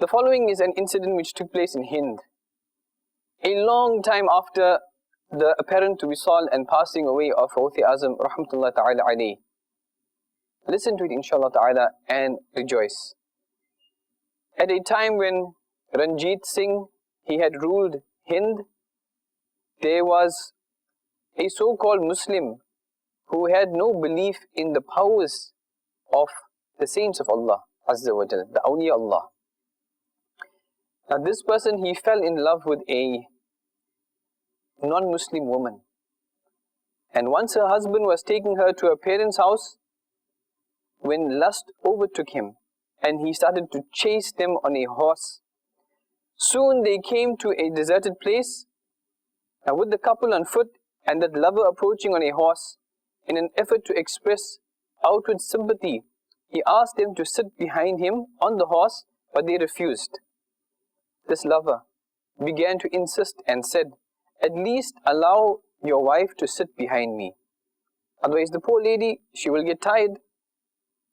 The following is an incident which took place in Hind. A long time after the apparent wisal and passing away of Ghuthi Azam rahmatullah ta'ala alayhi. Listen to it inshallah ta'ala and rejoice. At a time when Ranjit Singh, he had ruled Hind, there was a so-called Muslim who had no belief in the powers of the saints of Allah Azza wa Jal, the awliya Allah. Now this person, he fell in love with a non-Muslim woman. And once her husband was taking her to her parents' house, when lust overtook him and he started to chase them on a horse. Soon they came to a deserted place. Now with the couple on foot and that lover approaching on a horse, in an effort to express outward sympathy, he asked them to sit behind him on the horse, but they refused. This lover began to insist and said, "At least allow your wife to sit behind me. Otherwise the poor lady, she will get tired."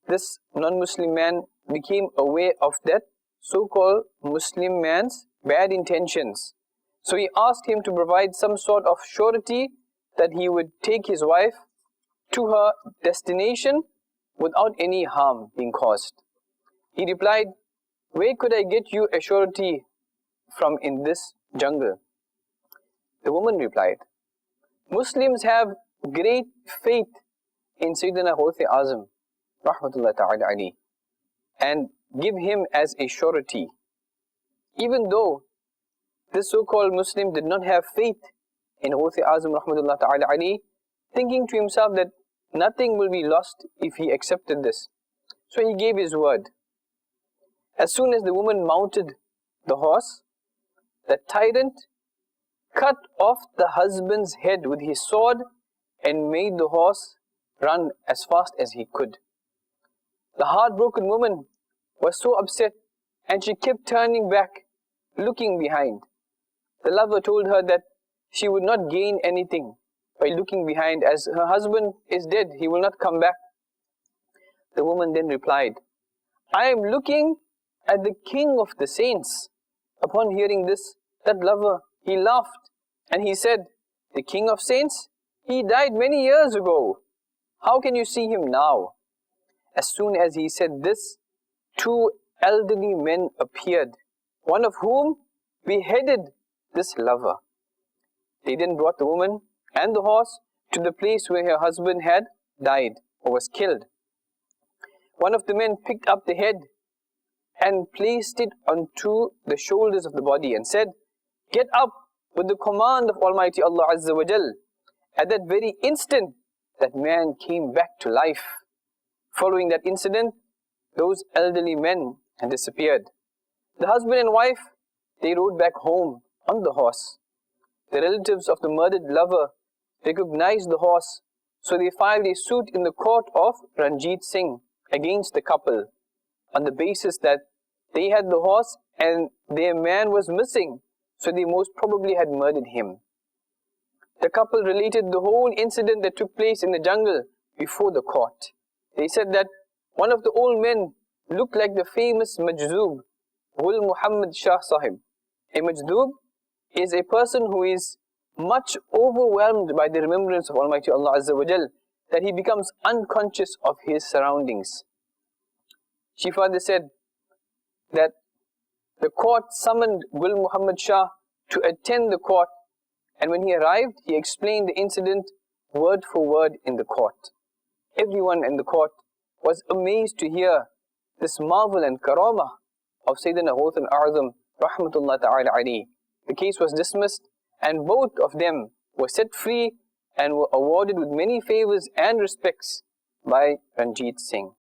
This non-Muslim man became aware of that so-called Muslim man's bad intentions. So he asked him to provide some sort of surety that he would take his wife to her destination without any harm being caused. He replied, "Where could I get you a surety from in this jungle?" The woman replied, "Muslims have great faith in Sayyidina Ghuthi Azam rahmatullah ta'ala alayhi and give him as a surety." Even though this so-called Muslim did not have faith in Ghuthi Azam rahmatullah ta'ala alayhi, thinking to himself that nothing will be lost if he accepted this. So he gave his word. As soon as the woman mounted the horse, the tyrant cut off the husband's head with his sword and made the horse run as fast as he could. The heartbroken woman was so upset and she kept turning back, looking behind. The lover told her that she would not gain anything by looking behind, as her husband is dead, he will not come back. The woman then replied, "I am looking at the king of the saints." Upon hearing this, that lover, he laughed and he said, "The king of saints? He died many years ago. How can you see him now?" As soon as he said this, two elderly men appeared, one of whom beheaded this lover. They then brought the woman and the horse to the place where her husband had died or was killed. One of the men picked up the head and placed it onto the shoulders of the body and said, "Get up with the command of Almighty Allah Azza wa Jal." At that very instant, that man came back to life. Following that incident, those elderly men had disappeared. The husband and wife, they rode back home on the horse. The relatives of the murdered lover recognized the horse, so they filed a suit in the court of Ranjit Singh against the couple on the basis that they had the horse and their man was missing, so they most probably had murdered him. The couple related the whole incident that took place in the jungle before the court. They said that one of the old men looked like the famous Majdub, Gul Muhammad Shah Sahib. A Majdub is a person who is much overwhelmed by the remembrance of Almighty Allah Azza wa Jal, that he becomes unconscious of his surroundings. She further said that the court summoned Gul Muhammad Shah to attend the court, and when he arrived, he explained the incident word for word in the court. Everyone in the court was amazed to hear this marvel and karamah of Sayyidina Ghuthi Azam rahmatullah ta'ala alayhi. The case was dismissed and both of them were set free and were awarded with many favors and respects by Ranjit Singh.